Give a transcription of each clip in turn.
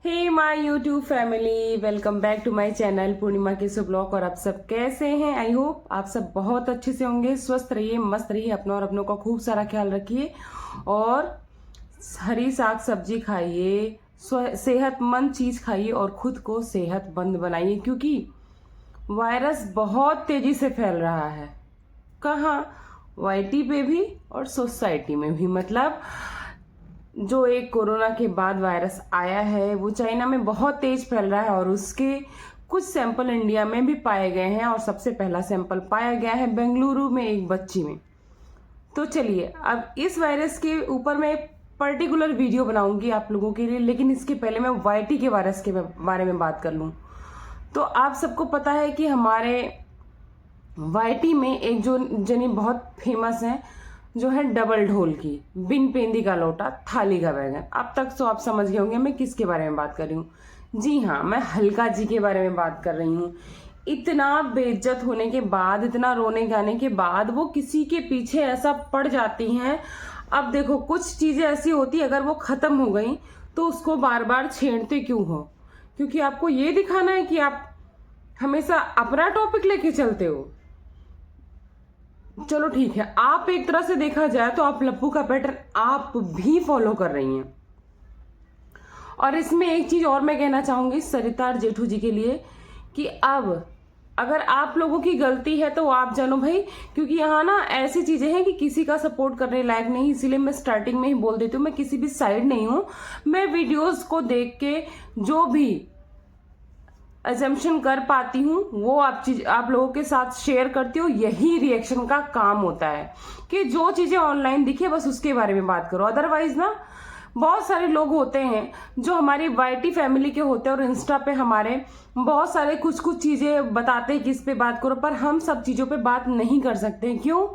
Hey my YouTube family, welcome back to my channel Purnima के blog. और आप सब कैसे हैं? आई होप आप सब बहुत अच्छे से होंगे। स्वस्थ रहिए, मस्त रहिए, अपना और अपनों का खूब सारा ख्याल रखिए और हरी साग सब्जी खाइए, सेहतमंद चीज खाइए और खुद को सेहतमंद बनाइए, क्योंकि वायरस बहुत तेजी से फैल रहा है। कहाँ? वाईटी पे भी और सोसाइटी में भी। मतलब जो एक कोरोना के बाद वायरस आया है वो चाइना में बहुत तेज फैल रहा है और उसके कुछ सैंपल इंडिया में भी पाए गए हैं। और सबसे पहला सैंपल पाया गया है बेंगलुरु में एक बच्ची में। तो चलिए, अब इस वायरस के ऊपर मैं पर्टिकुलर वीडियो बनाऊंगी आप लोगों के लिए, लेकिन इसके पहले मैं वाईटी के वायरस के बारे में बात कर लूं। तो आप सबको पता है कि हमारे वाईटी में एक जो जनी बहुत फेमस है, जो है डबल ढोल की, बिन पेंदी का लोटा, थाली का बैगन। अब तक तो आप समझ गए होंगे मैं किसके बारे में बात कर रही हूँ। जी हाँ, मैं हल्का जी के बारे में बात कर रही हूँ। इतना बेइज्जत होने के बाद, इतना रोने गाने के बाद वो किसी के पीछे ऐसा पड़ जाती हैं। अब देखो, कुछ चीजें ऐसी होती, अगर वो खत्म हो गई तो उसको बार बार छेड़ते क्यों हो? क्योंकि आपको ये दिखाना है कि आप हमेशा अपना टॉपिक लेके चलते हो। चलो ठीक है, आप एक तरह से देखा जाए तो आप लप्पू का पैटर्न आप भी फॉलो कर रही हैं। और इसमें एक चीज और मैं कहना चाहूंगी सरिता और जेठू जी के लिए कि अब अगर आप लोगों की गलती है तो आप जानो भाई, क्योंकि यहाँ ना ऐसी चीजें हैं कि किसी का सपोर्ट करने लायक नहीं। इसीलिए मैं स्टार्टिंग में ही बोल देती हूँ, मैं किसी भी साइड नहीं हूं। मैं वीडियोस को देख के जो भी अजम्पशन कर पाती हूँ वो आप लोगों के साथ शेयर करती हूँ। यही रिएक्शन का काम होता है कि जो चीजें ऑनलाइन दिखे बस उसके बारे में बात करो। अदरवाइज ना, बहुत सारे लोग होते हैं जो हमारी वाईटी फैमिली के होते हैं और इंस्टा पे हमारे बहुत सारे कुछ कुछ चीजें बताते हैं कि इस पे बात करो, पर हम सब चीजों पे बात नहीं कर सकते। क्यों?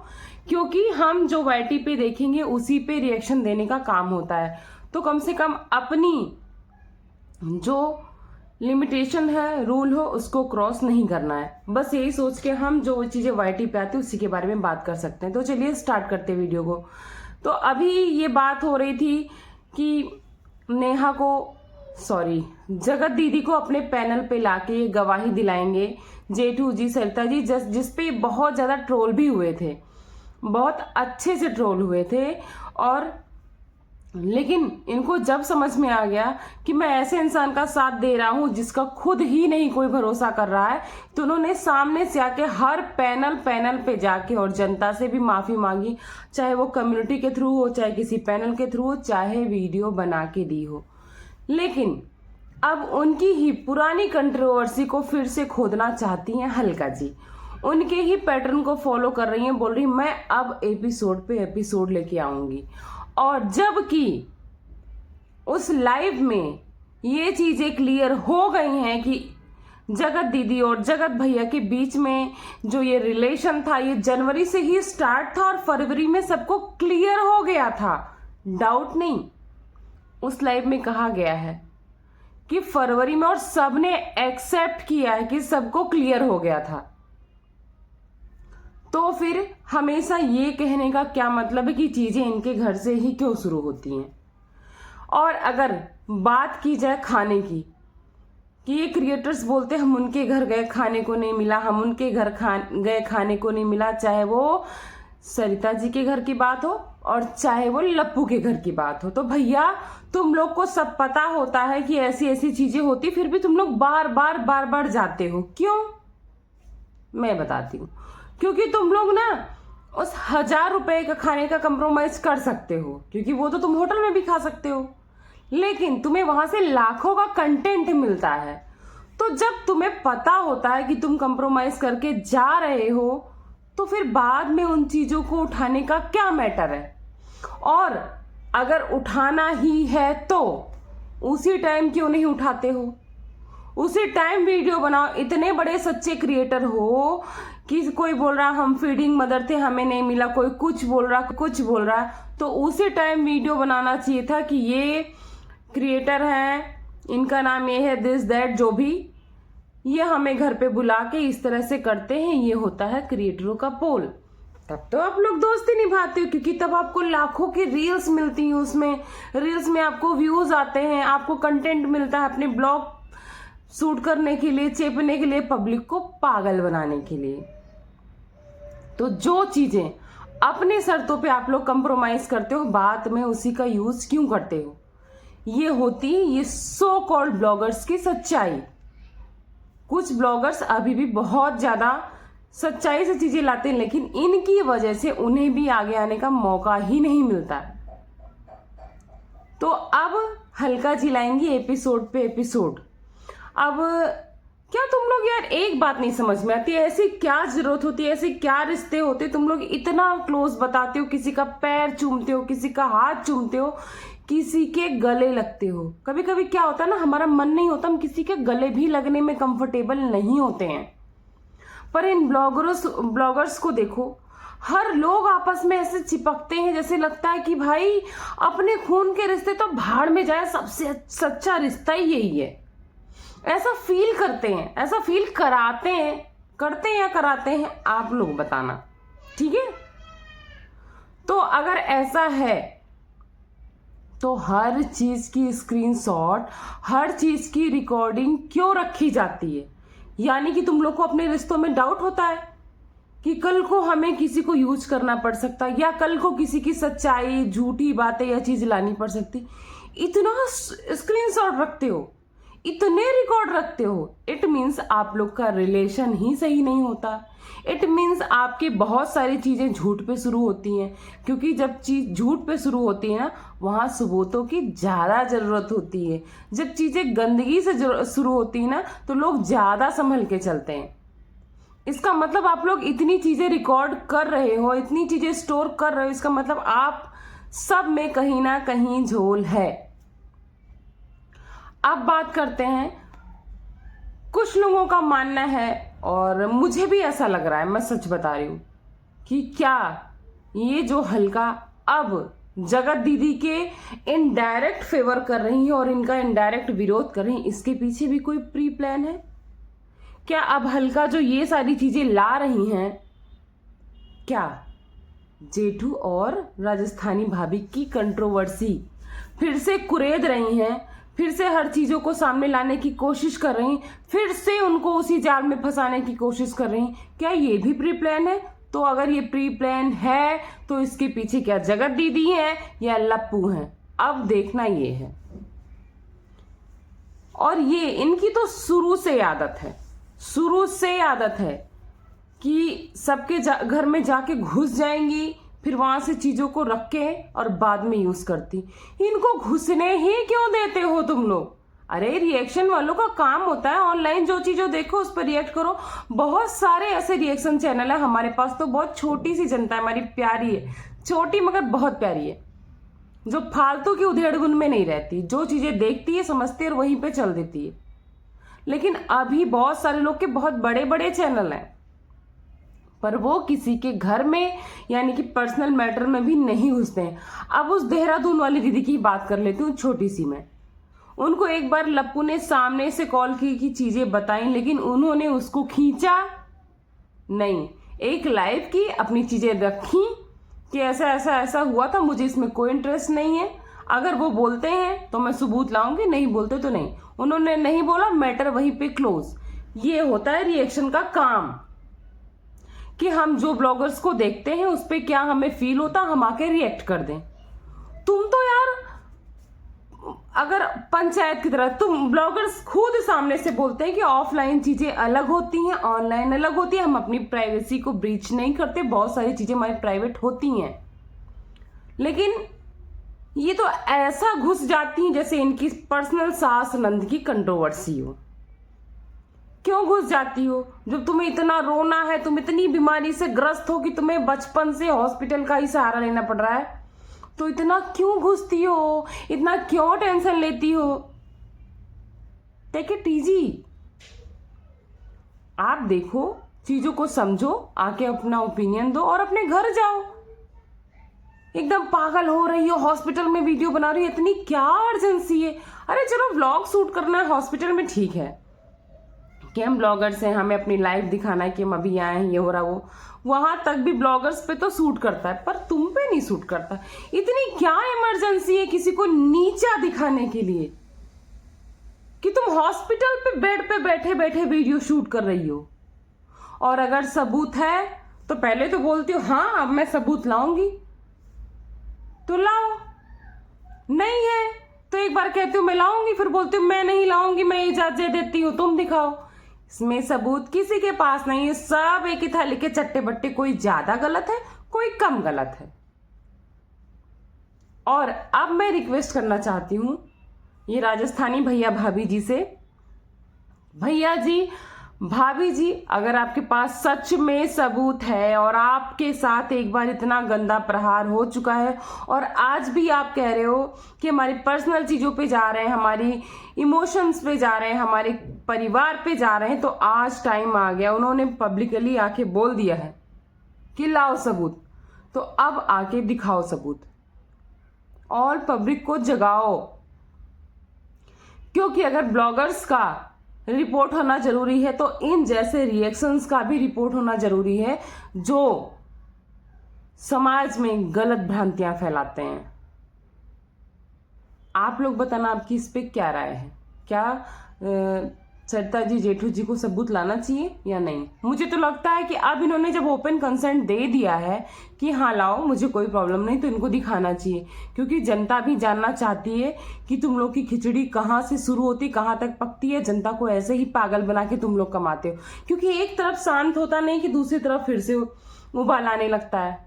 क्योंकि हम जो वाईटी पे देखेंगे उसी पे रिएक्शन देने का काम होता है। तो कम से कम अपनी जो लिमिटेशन है, रूल हो, उसको क्रॉस नहीं करना है। बस यही सोच के हम जो चीजें वाईटी पे आती है उसी के बारे में बात कर सकते हैं। तो चलिए स्टार्ट करते हैं वीडियो को। तो अभी ये बात हो रही थी कि नेहा को, सॉरी, जगत दीदी को अपने पैनल पे लाके गवाही दिलाएंगे जेठू जी, सरिता जी, जिसपे बहुत ज्यादा ट्रोल भी हुए थे, बहुत अच्छे से ट्रोल हुए थे। और लेकिन इनको जब समझ में आ गया कि मैं ऐसे इंसान का साथ दे रहा हूं जिसका खुद ही नहीं कोई भरोसा कर रहा है, तो उन्होंने सामने से आके हर पैनल पे जाके और जनता से भी माफी मांगी, चाहे वो कम्युनिटी के थ्रू हो, चाहे किसी पैनल के थ्रू हो, चाहे वीडियो बना के दी हो। लेकिन अब उनकी ही पुरानी कंट्रोवर्सी को फिर से खोदना चाहती हैं हल्का जी। उनके ही पैटर्न को फॉलो कर रही हैं, बोल रही मैं अब एपिसोड पे एपिसोड लेके आऊंगी। और जबकि उस लाइव में ये चीजें क्लियर हो गई हैं कि जगत दीदी और जगत भैया के बीच में जो ये रिलेशन था ये जनवरी से ही स्टार्ट था और फरवरी में सबको क्लियर हो गया था। डाउट नहीं, उस लाइव में कहा गया है कि फरवरी में, और सबने एक्सेप्ट किया है कि सबको क्लियर हो गया था। तो फिर हमेशा ये कहने का क्या मतलब है कि चीजें इनके घर से ही क्यों शुरू होती हैं? और अगर बात की जाए खाने की, कि ये क्रिएटर्स बोलते हम उनके घर गए खाने को नहीं मिला, हम उनके घर गए खाने को नहीं मिला, चाहे वो सरिता जी के घर की बात हो और चाहे वो लप्पू के घर की बात हो। तो भैया, तुम लोग को सब पता होता है कि ऐसी ऐसी चीजें होती, फिर भी तुम लोग बार बार जाते हो। क्यों? मैं बताती हूँ। क्योंकि तुम लोग ना उस 1000 रुपए का खाने का कंप्रोमाइज कर सकते हो, क्योंकि वो तो तुम होटल में भी खा सकते हो, लेकिन तुम्हें वहां से लाखों का कंटेंट मिलता है। तो जब तुम्हें पता होता है कि तुम कंप्रोमाइज करके जा रहे हो, तो फिर बाद में उन चीजों को उठाने का क्या मैटर है? और अगर उठाना ही है तो उसी टाइम क्यों नहीं उठाते हो? उसी टाइम वीडियो बनाओ। इतने बड़े सच्चे क्रिएटर हो कि कोई बोल रहा हम फीडिंग मदर थे, हमें नहीं मिला, कोई कुछ बोल रहा, तो उसी टाइम वीडियो बनाना चाहिए था कि ये क्रिएटर हैं, इनका नाम ये है, दिस दैट, जो भी, ये हमें घर पे बुला के इस तरह से करते हैं, ये होता है क्रिएटरों का पोल। तब तो आप लोग दोस्ती निभाते हो, क्योंकि तब आपको लाखों की रील्स मिलती हैं, उसमें रील्स में आपको व्यूज आते हैं, आपको कंटेंट मिलता है अपने ब्लॉग शूट करने के लिए, चेपने के लिए, पब्लिक को पागल बनाने के लिए। तो जो चीजें अपने शर्तों पे आप लोग कंप्रोमाइज करते हो, बाद में उसी का यूज क्यों करते हो? ये होती है ये सो कॉल्ड ब्लॉगर्स की सच्चाई। कुछ ब्लॉगर्स अभी भी बहुत ज्यादा सच्चाई से चीजें लाते हैं, लेकिन इनकी वजह से उन्हें भी आगे आने का मौका ही नहीं मिलता। तो अब हल्का जिलाएंगी एपिसोड पे एपिसोड। अब क्या तुम लोग यार एक बात नहीं समझ में आती है, ऐसी क्या जरूरत होती है, ऐसे क्या रिश्ते होते, तुम लोग इतना क्लोज बताते हो, किसी का पैर चूमते हो, किसी का हाथ चूमते हो, किसी के गले लगते हो। कभी कभी क्या होता है ना, हमारा मन नहीं होता, हम किसी के गले भी लगने में कंफर्टेबल नहीं होते हैं। पर इन ब्लॉगर्स को देखो, हर लोग आपस में ऐसे चिपकते हैं जैसे लगता है कि भाई अपने खून के रिश्ते तो भाड़ में जाए, सबसे सच्चा रिश्ता ही यही है। ऐसा फील करते हैं, ऐसा फील कराते हैं, करते हैं या कराते हैं, आप लोग बताना, ठीक है? तो अगर ऐसा है तो हर चीज की स्क्रीनशॉट, हर चीज की रिकॉर्डिंग क्यों रखी जाती है? यानी कि तुम लोग को अपने रिश्तों में डाउट होता है कि कल को हमें किसी को यूज करना पड़ सकता है, या कल को किसी की सच्चाई, झूठी बातें या चीज लानी पड़ सकती। इतना स्क्रीनशॉट रखते हो, इतने रिकॉर्ड रखते हो, इट मीन्स आप लोग का रिलेशन ही सही नहीं होता। इट मीन्स आपकी बहुत सारी चीजें झूठ पे शुरू होती हैं, क्योंकि जब चीज झूठ पे शुरू होती है ना, वहां सबूतों की ज्यादा जरूरत होती है। जब चीजें गंदगी से शुरू होती है ना, तो लोग ज्यादा संभल के चलते हैं। इसका मतलब आप लोग इतनी चीजें रिकॉर्ड कर रहे हो, इतनी चीजें स्टोर कर रहे हो, इसका मतलब आप सब में कहीं ना कहीं झोल है। अब बात करते हैं, कुछ लोगों का मानना है, और मुझे भी ऐसा लग रहा है, मैं सच बता रही हूं, कि क्या ये जो हल्का अब जगत दीदी के इनडायरेक्ट फेवर कर रही है और इनका इनडायरेक्ट विरोध कर रही है, इसके पीछे भी कोई प्री प्लान है? क्या अब हल्का जो ये सारी चीजें ला रही हैं, क्या जेठू और राजस्थानी भाभी की कंट्रोवर्सी फिर से कुरेद रही हैं, फिर से हर चीजों को सामने लाने की कोशिश कर रही, फिर से उनको उसी जाल में फंसाने की कोशिश कर रही? क्या ये भी प्री प्लान है? तो अगर ये प्री प्लान है तो इसके पीछे क्या जगत दीदी है या लप्पू है? अब देखना ये है। और ये इनकी तो शुरू से आदत है, शुरू से आदत है कि सबके घर में जाके घुस जाएंगी, फिर वहां से चीजों को रख के और बाद में यूज करती। इनको घुसने ही क्यों देते हो तुम लोग? अरे रिएक्शन वालों का काम होता है ऑनलाइन जो चीजों देखो उस पर रिएक्ट करो। बहुत सारे ऐसे रिएक्शन चैनल है हमारे पास, तो बहुत छोटी सी जनता है हमारी, प्यारी है, छोटी मगर बहुत प्यारी है, जो फालतू की उधेड़बुन में नहीं रहती, जो चीजें देखती है समझती है और वहीं पे चल देती है। लेकिन अभी बहुत सारे लोग के बहुत बड़े बड़े चैनल हैं, पर वो किसी के घर में यानी कि पर्सनल मैटर में भी नहीं घुसते हैं। अब उस देहरादून वाली दीदी की बात कर लेती हूँ, छोटी सी मैं। उनको एक बार लप्पू ने सामने से कॉल की चीजें बताई, लेकिन उन्होंने उसको खींचा नहीं। एक लाइव की अपनी चीजें रखी कि ऐसा ऐसा ऐसा हुआ था, मुझे इसमें कोई इंटरेस्ट नहीं है, अगर वो बोलते हैं तो मैं सबूत लाऊंगी, नहीं बोलते तो नहीं। उन्होंने नहीं बोला, मैटर वहीं पे क्लोज। ये होता है रिएक्शन का काम, कि हम जो ब्लॉगर्स को देखते हैं उस पर क्या हमें फील होता, हम आके रिएक्ट कर दें। तुम तो यार अगर पंचायत की तरह, तुम ब्लॉगर्स खुद सामने से बोलते हैं कि ऑफलाइन चीजें अलग होती हैं, ऑनलाइन अलग होती है, हम अपनी प्राइवेसी को ब्रीच नहीं करते, बहुत सारी चीजें हमारी प्राइवेट होती हैं। लेकिन ये तो ऐसा घुस जाती हैं जैसे इनकी पर्सनल सास नंद की कंट्रोवर्सी हो। क्यों घुस जाती हो? जब तुम्हें इतना रोना है, तुम इतनी बीमारी से ग्रस्त हो कि तुम्हें बचपन से हॉस्पिटल का ही सहारा लेना पड़ रहा है, तो इतना क्यों घुसती हो, इतना क्यों टेंशन लेती हो? Take it easy. आप देखो, चीजों को समझो, आके अपना ओपिनियन दो और अपने घर जाओ। एकदम पागल हो रही हो, हॉस्पिटल में वीडियो बना रही हो, इतनी क्या अर्जेंसी है? अरे चलो व्लॉग शूट करना है हॉस्पिटल में, ठीक है, कि हम ब्लॉगर्स हैं, हमें अपनी लाइफ दिखाना है कि हम अभी आए हैं, ये हो रहा वो, वहां तक भी ब्लॉगर्स पे तो सूट करता है, पर तुम पे नहीं सूट करता। इतनी क्या इमरजेंसी है किसी को नीचा दिखाने के लिए कि तुम हॉस्पिटल पे बेड पे बैठे बैठे वीडियो शूट कर रही हो? और अगर सबूत है तो पहले तो बोलती हो हाँ अब मैं सबूत लाऊंगी, तो लाओ। नहीं है तो एक बार कहती हूँ मैं लाऊंगी, फिर बोलती हूँ मैं नहीं लाऊंगी, मैं इजाजत देती हूँ, तुम दिखाओ। इसमें सबूत किसी के पास नहीं है, सब एक ही थाली के चट्टे बट्टे, कोई ज्यादा गलत है कोई कम गलत है। और अब मैं रिक्वेस्ट करना चाहती हूं ये राजस्थानी भैया भाभी जी से, भैया जी भाभी जी, अगर आपके पास सच में सबूत है और आपके साथ एक बार इतना गंदा प्रहार हो चुका है और आज भी आप कह रहे हो कि हमारी पर्सनल चीजों पे जा रहे हैं, हमारी इमोशंस पे जा रहे हैं, हमारे परिवार पे जा रहे हैं, तो आज टाइम आ गया। उन्होंने पब्लिकली आके बोल दिया है कि लाओ सबूत, तो अब आके दिखाओ सबूत और पब्लिक को जगाओ। क्योंकि अगर ब्लॉगर्स का रिपोर्ट होना जरूरी है तो इन जैसे रिएक्शंस का भी रिपोर्ट होना जरूरी है जो समाज में गलत भ्रांतियां फैलाते हैं। आप लोग बताना आपकी इस पे क्या राय है? क्या सरिता जी जेठू जी को सबूत लाना चाहिए या नहीं? मुझे तो लगता है कि अब इन्होंने जब ओपन कंसेंट दे दिया है कि हाँ लाओ, मुझे कोई प्रॉब्लम नहीं, तो इनको दिखाना चाहिए। क्योंकि जनता भी जानना चाहती है कि तुम लोग की खिचड़ी कहाँ से शुरू होती कहाँ तक पकती है। जनता को ऐसे ही पागल बना के तुम लोग कमाते हो, क्योंकि एक तरफ शांत होता नहीं कि दूसरी तरफ फिर से उबाल आने लगता है।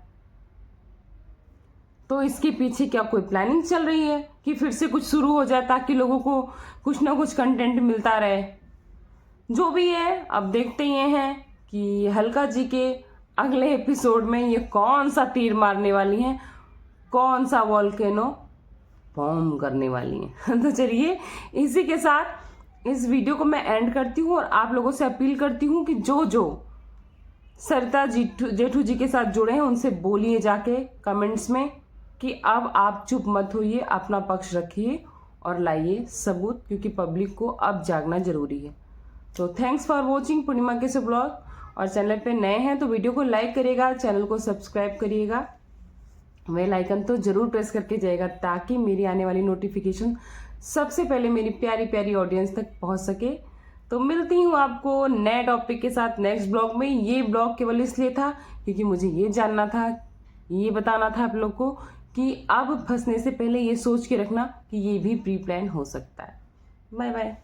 तो इसके पीछे क्या कोई प्लानिंग चल रही है कि फिर से कुछ शुरू हो जाए ताकि लोगों को कुछ ना कुछ कंटेंट मिलता रहे? जो भी है, अब देखते ये हैं कि हल्का जी के अगले एपिसोड में ये कौन सा तीर मारने वाली हैं, कौन सा वॉल्केनो फॉर्म करने वाली हैं। तो चलिए इसी के साथ इस वीडियो को मैं एंड करती हूँ और आप लोगों से अपील करती हूँ कि जो जो सरिता जेठू जी के साथ जुड़े हैं उनसे बोलिए जाके कमेंट्स में कि अब आप चुप मत होइए, अपना पक्ष रखिए और लाइए सबूत, क्योंकि पब्लिक को अब जागना जरूरी है। तो थैंक्स फॉर वॉचिंग पूर्णिमा के ब्लॉग। और चैनल पे नए हैं तो वीडियो को लाइक करिएगा, चैनल को सब्सक्राइब करिएगा, बेल आइकन तो जरूर प्रेस करके जाइएगा ताकि मेरी आने वाली नोटिफिकेशन सबसे पहले मेरी प्यारी प्यारी ऑडियंस तक पहुंच सके। तो मिलती हूँ आपको नए टॉपिक के साथ नेक्स्ट ब्लॉग में। ये ब्लॉग केवल इसलिए था क्योंकि मुझे ये जानना था, ये बताना था आप लोग को कि अब फंसने से पहले ये सोच के रखना कि ये भी प्री प्लान हो सकता है। Bye bye.